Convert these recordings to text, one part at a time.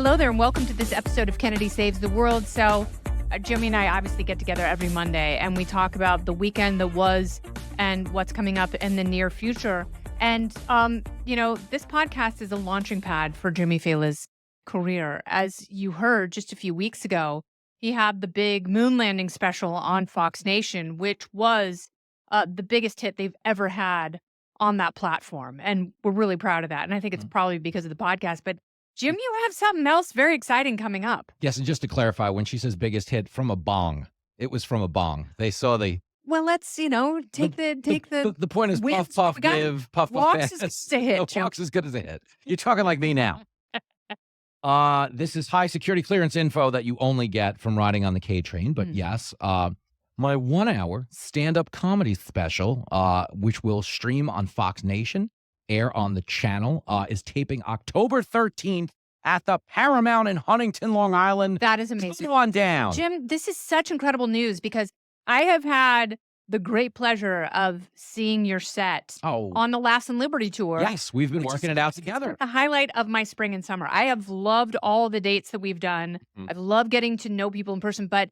Hello there, and welcome to this episode of Kennedy Saves the World. So, Jimmy and I obviously get together every Monday, and we talk about the weekend that was and what's coming up in the near future. And, this podcast is a launching pad for Jimmy Failla's career. As you heard just a few weeks ago, he had the big moon landing special on Fox Nation, which was the biggest hit they've ever had on that platform. And we're really proud of that. And I think it's probably because of the podcast. But Jim, you have something else very exciting coming up. Yes, and just to clarify, when she says biggest hit, from a bong. It was from a bong. They saw the... Well, let's, take the... The point is puff, puff, give, puff, puff, Walks is as a hit, Walks as good as a hit. You're talking like me now. This is high security clearance info that you only get from riding on the K train. But yes, my 1 hour stand-up comedy special, which will stream on Fox Nation, air on the channel, is taping October 13th at the Paramount in Huntington, Long Island. That is amazing. Come on down. Jim, this is such incredible news because I have had the great pleasure of seeing your set on the Laughs and Liberty tour. Yes, we've been working it out together. The highlight of my spring and summer. I have loved all the dates that we've done. I've loved getting to know people in person, but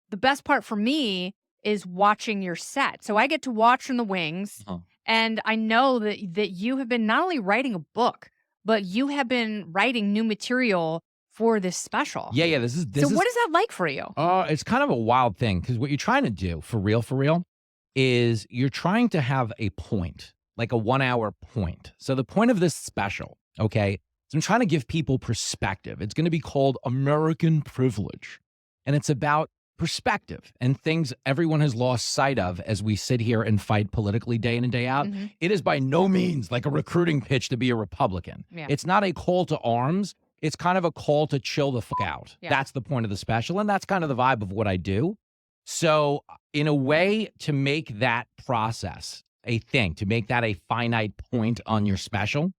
the best part for me is watching your set. So I get to watch from the wings, and I know that you have been not only writing a book, but you have been writing new material for this special. Yeah. This is what is that like for you? It's kind of a wild thing because what you're trying to do, for real, is you're trying to have a point, like a 1 hour point. So the point of this special, okay, is I'm trying to give people perspective. It's going to be called American Privilege. And it's about perspective and things everyone has lost sight of as we sit here and fight politically day in and day out. It is by no means like a recruiting pitch to be a Republican. Yeah. It's not a call to arms. It's kind of a call to chill the fuck out. Yeah. That's the point of the special. And that's kind of the vibe of what I do. So in a way to make that process a thing, to make that a finite point on your special,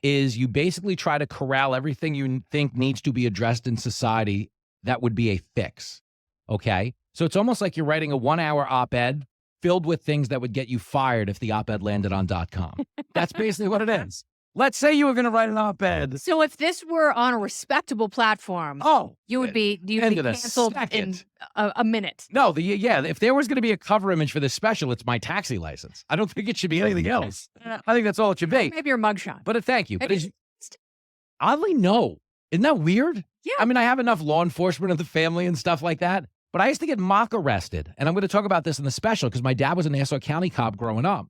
is you basically try to corral everything you think needs to be addressed in society that would be a fix. Okay? So it's almost like you're writing a 1 hour op-ed filled with things that would get you fired if the op-ed landed on .com. That's basically what it is. Let's say you were going to write an op-ed. So if this were on a respectable platform, you'd be canceled in a minute. No, if there was going to be a cover image for this special, it's my taxi license. I don't think it should be anything else. I think that's all it should be. Maybe your mugshot. But thank you. But oddly, no. Isn't that weird? Yeah. I mean, I have enough law enforcement in the family and stuff like that. But I used to get mock arrested. And I'm going to talk about this in the special because my dad was a Nassau County cop growing up.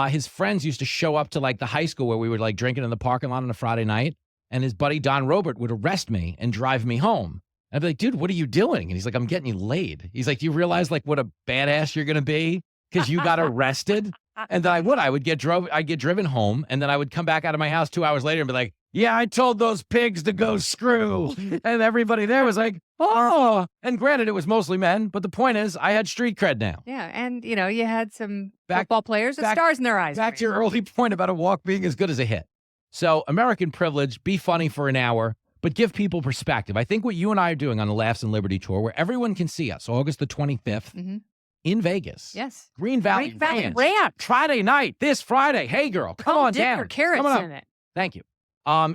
His friends used to show up to like the high school where we were like drinking in the parking lot on a Friday night. And his buddy Don Robert would arrest me and drive me home. I'd be like, dude, what are you doing? And he's like, I'm getting you laid. He's like, do you realize like what a badass you're going to be because you got arrested? And then I'd get driven home. And then I would come back out of my house 2 hours later and be like, yeah, I told those pigs to go screw. And everybody there was like, oh. And granted, it was mostly men. But the point is, I had street cred now. Yeah. And, you had some football players with stars in their eyes. Back to your early point about a walk being as good as a hit. So American Privilege, be funny for an hour, but give people perspective. I think what you and I are doing on the Laughs and Liberty tour, where everyone can see us, August the 25th in Vegas. Yes. Green Valley Ranch. Friday night, this Friday. Hey, girl, come on down. Your carrots in it. Thank you.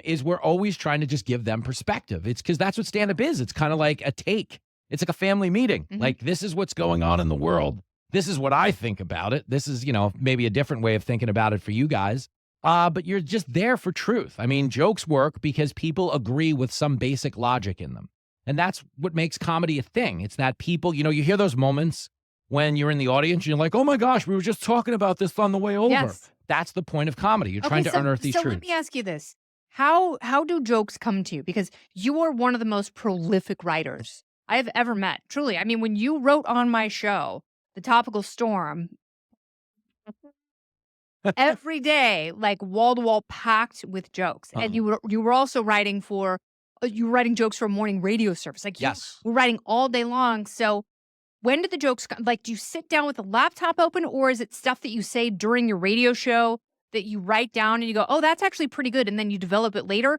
Is we're always trying to just give them perspective. It's because that's what stand-up is. It's kind of like a take. It's like a family meeting. Like, this is what's going on in the world. This is what I think about it. This is, maybe a different way of thinking about it for you guys. But you're just there for truth. I mean, jokes work because people agree with some basic logic in them. And that's what makes comedy a thing. It's that people, you hear those moments when you're in the audience and you're like, oh my gosh, we were just talking about this on the way over. Yes. That's the point of comedy. You're trying to unearth these truths. So let me ask you this. How do jokes come to you? Because you are one of the most prolific writers I have ever met. Truly. I mean, when you wrote on my show, The Topical Storm, every day, like wall to wall packed with jokes. And you were also writing jokes for a morning radio service. Like, you were writing all day long. So when did the jokes come? Like, do you sit down with a laptop open, or is it stuff that you say during your radio show that you write down and you go, oh, that's actually pretty good, and then you develop it later?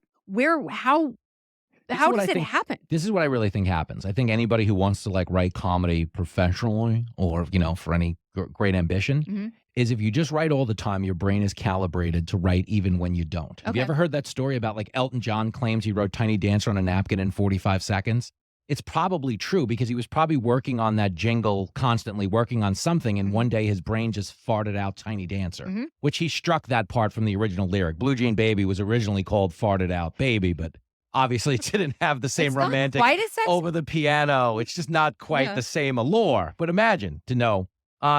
How does it happen? This is what I really think happens. I think anybody who wants to like write comedy professionally or, for any great ambition is if you just write all the time, your brain is calibrated to write even when you don't. Have you ever heard that story about like Elton John claims he wrote Tiny Dancer on a napkin in 45 seconds? It's probably true because he was probably working on that jingle, constantly working on something, and one day his brain just farted out Tiny Dancer, which he struck that part from the original lyric. Blue Jean Baby was originally called Farted Out Baby, but obviously it didn't have the same romantic over the piano. It's just not quite the same allure. But imagine to know.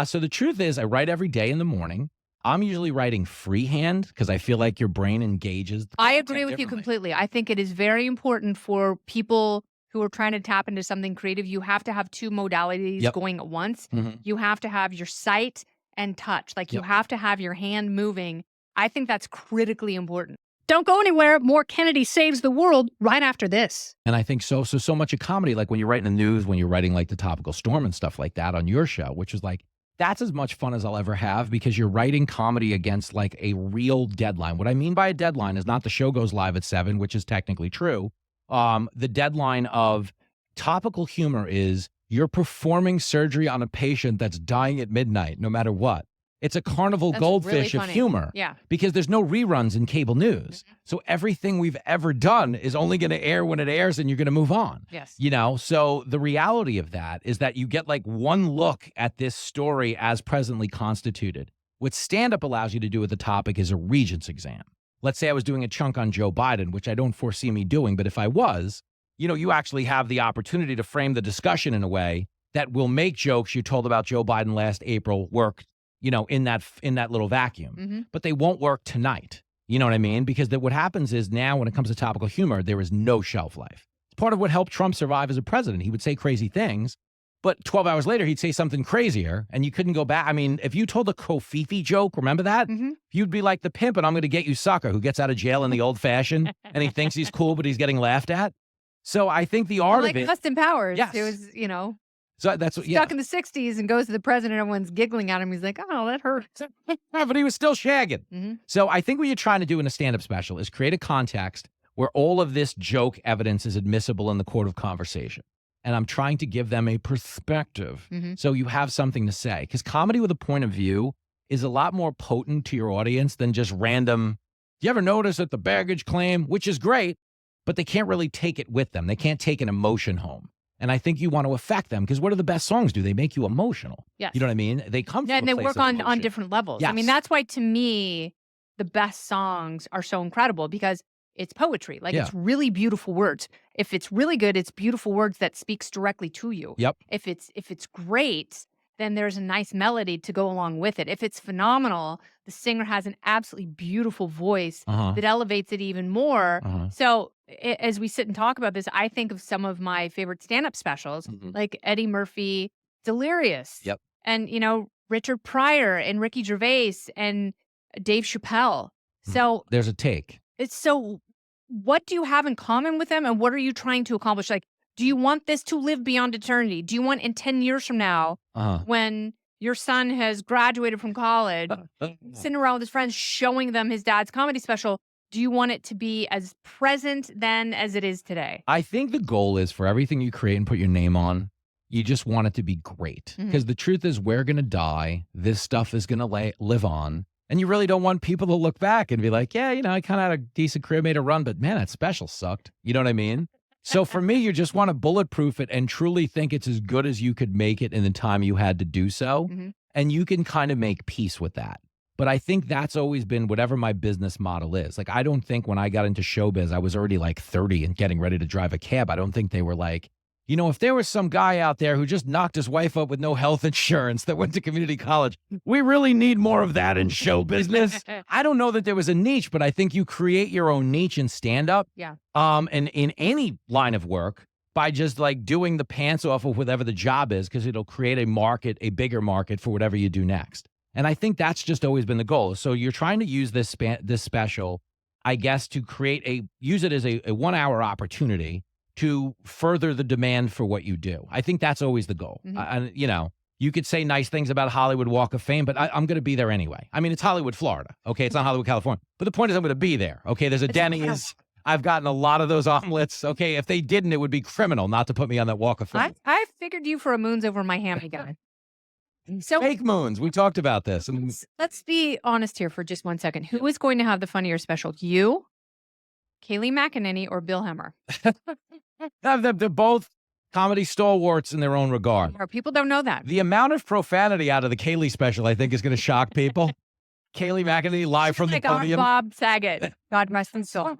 So the truth is I write every day in the morning. I'm usually writing freehand because I feel like your brain engages. I agree with you completely. I think it is very important for people who are trying to tap into something creative. You have to have two modalities going at once. You have to have your sight and touch. Like you have to have your hand moving. I think that's critically important. Don't go anywhere. More Kennedy Saves the World right after this. And I think so much of comedy, like when you're writing the news, when you're writing like the Topical Storm and stuff like that on your show, which is like, that's as much fun as I'll ever have because you're writing comedy against like a real deadline. What I mean by a deadline is not the show goes live at 7, which is technically true. The deadline of topical humor is you're performing surgery on a patient that's dying at midnight, no matter what. It's a carnival goldfish of humor. Yeah. Because there's no reruns in cable news. So everything we've ever done is only going to air when it airs and you're going to move on. Yes. So the reality of that is that you get like one look at this story as presently constituted. What stand-up allows you to do with the topic is a regents exam. Let's say I was doing a chunk on Joe Biden, which I don't foresee me doing, but if I was, you actually have the opportunity to frame the discussion in a way that will make jokes you told about Joe Biden last April work, in that little vacuum. But they won't work tonight. You know what I mean? Because what happens is now when it comes to topical humor, there is no shelf life. It's part of what helped Trump survive as a president. He would say crazy things, but 12 hours later, he'd say something crazier, and you couldn't go back. I mean, if you told a Kofifi joke, remember that? You'd be like the pimp, and I'm going to get you sucker, who gets out of jail in the old-fashioned, and he thinks he's cool, but he's getting laughed at. So I think the art of it... Like Austin Powers. Yes. It was, So that's what, stuck in the 60s and goes to the president, everyone's giggling at him. He's like, oh, that hurts. But he was still shagging. So I think what you're trying to do in a stand-up special is create a context where all of this joke evidence is admissible in the court of conversation. And I'm trying to give them a perspective so you have something to say. Because comedy with a point of view is a lot more potent to your audience than just random, you ever notice that the baggage claim, which is great, but they can't really take it with them. They can't take an emotion home. And I think you want to affect them because what do the best songs do? They make you emotional. Yes. You know what I mean? They come from and they work on different levels. Yes. I mean, that's why to me, the best songs are so incredible because it's poetry. Like it's really beautiful words. If it's really good, it's beautiful words that speaks directly to you. Yep. If it's great, then there's a nice melody to go along with it. If it's phenomenal, the singer has an absolutely beautiful voice that elevates it even more. So as we sit and talk about this, I think of some of my favorite stand-up specials, like Eddie Murphy, Delirious. Yep. And, Richard Pryor and Ricky Gervais and Dave Chappelle. So there's a take. So what do you have in common with them and what are you trying to accomplish? Like, do you want this to live beyond eternity? Do you want in 10 years from now when your son has graduated from college, sitting around with his friends, showing them his dad's comedy special, do you want it to be as present then as it is today? I think the goal is for everything you create and put your name on, you just want it to be great. Because the truth is we're going to die. This stuff is going to live on. And you really don't want people to look back and be like, yeah, I kind of had a decent career, made a run, but man, that special sucked. You know what I mean? So for me, you just want to bulletproof it and truly think it's as good as you could make it in the time you had to do so. And you can kind of make peace with that. But I think that's always been whatever my business model is. Like, I don't think when I got into showbiz, I was already like 30 and getting ready to drive a cab. I don't think they were like, if there was some guy out there who just knocked his wife up with no health insurance that went to community college, we really need more of that in show business. I don't know that there was a niche, but I think you create your own niche in stand-up. Yeah. And in any line of work by just like doing the pants off of whatever the job is, because it'll create a market, a bigger market for whatever you do next. And I think that's just always been the goal. So you're trying to use this special, I guess, to use it as a 1 hour opportunity to further the demand for what you do. I think that's always the goal. And, you could say nice things about Hollywood Walk of Fame, but I'm going to be there anyway. I mean, it's Hollywood, Florida. Okay, it's not Hollywood, California. But the point is I'm going to be there. Okay, there's a Denny's. I've gotten a lot of those omelets. Okay, if they didn't, it would be criminal not to put me on that walk of fame. I figured you for a moons over my hammy guy. So Fake moons. We talked about this. let's be honest here for just 1 second. Who is going to have the funnier special? You, Kaylee McEnany, or Bill Hemmer? They're both comedy stalwarts in their own regard. Or people don't know that. The amount of profanity out of the Kaylee special, I think, is going to shock people. Kaylee McEnany live from Like the podium. Bob Saget. God rest his soul.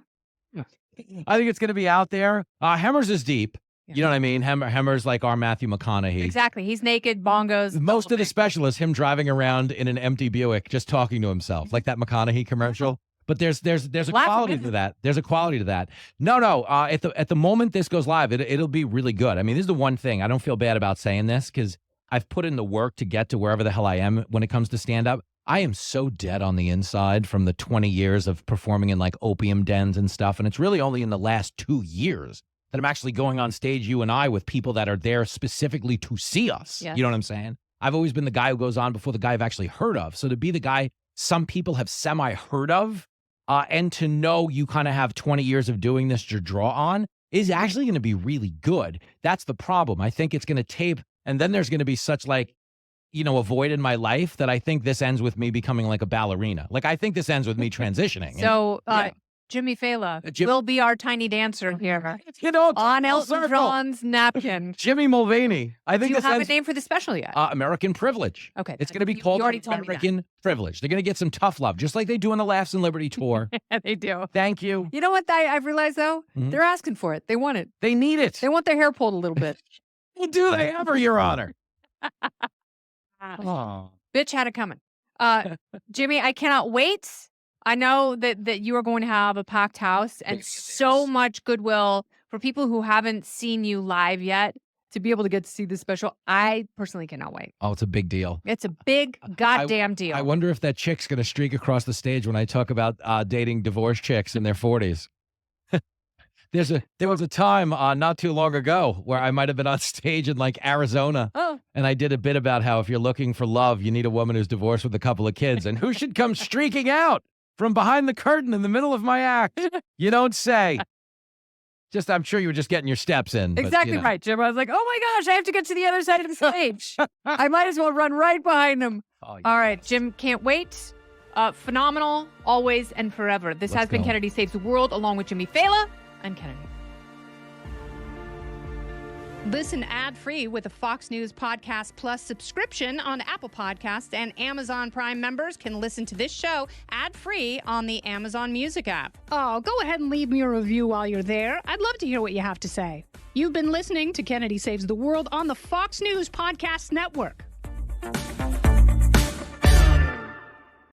I think it's going to be out there. Hemmer's is deep. You know what I mean? Hemmer's like our Matthew McConaughey. Exactly. He's naked, bongos. Most of the special is him driving around in an empty Buick, just talking to himself, like that McConaughey commercial. But there's a quality to that. There's a quality to that. No. At the moment this goes live, it'll be really good. I mean, this is the one thing I don't feel bad about saying this because I've put in the work to get to wherever the hell I am when it comes to stand up. I am so dead on the inside from the 20 years of performing in like opium dens and stuff, and it's really only in the last 2 years that I'm actually going on stage, you and I, with people that are there specifically to see us. Yes. You know what I'm saying? I've always been the guy who goes on before the guy I've actually heard of. So to be the guy some people have semi-heard of, and to know you kind of have 20 years of doing this to draw on is actually going to be really good. That's the problem. I think it's going to tape, and then there's going to be such like, a void in my life that I think this ends with me becoming like a ballerina. Like, I think this ends with me transitioning. So, Jimmy Failla will be our tiny dancer here on Elton John's napkin. Jimmy Mulvaney. I think Do you have a name for the special yet? American Privilege. Okay. It's going to be called American Privilege. They're going to get some tough love, just like they do on the Laughs and Liberty tour. They do. Thank you. You know what I've realized, though? Mhm. They're asking for it. They want it. They need it. They want their hair pulled a little bit. Well, do they ever, Your Honor? Oh. Bitch had it coming. Jimmy, I cannot wait. I know that you are going to have a packed house and so much goodwill for people who haven't seen you live yet to be able to get to see this special. I personally cannot wait. Oh, it's a big deal. It's a big goddamn deal. I wonder if that chick's going to streak across the stage when I talk about dating divorced chicks in their 40s. There was a time not too long ago where I might have been on stage in like Arizona. Oh. And I did a bit about how if you're looking for love, you need a woman who's divorced with a couple of kids. And who should come streaking out from behind the curtain in the middle of my act? You don't say. I'm sure you were just getting your steps in. Exactly right, Jim. I was like, oh my gosh, I have to get to the other side of the stage. I might as well run right behind him. Oh, yes. All right, Jim, can't wait. Phenomenal, always and forever. This has been Kennedy Saves the World, along with Jimmy Failla and Kennedy. Listen ad-free with a Fox News Podcast Plus subscription on Apple Podcasts, and Amazon Prime members can listen to this show ad-free on the Amazon Music app. Oh, go ahead and leave me a review while you're there. I'd love to hear what you have to say. You've been listening to Kennedy Saves the World on the Fox News Podcast Network.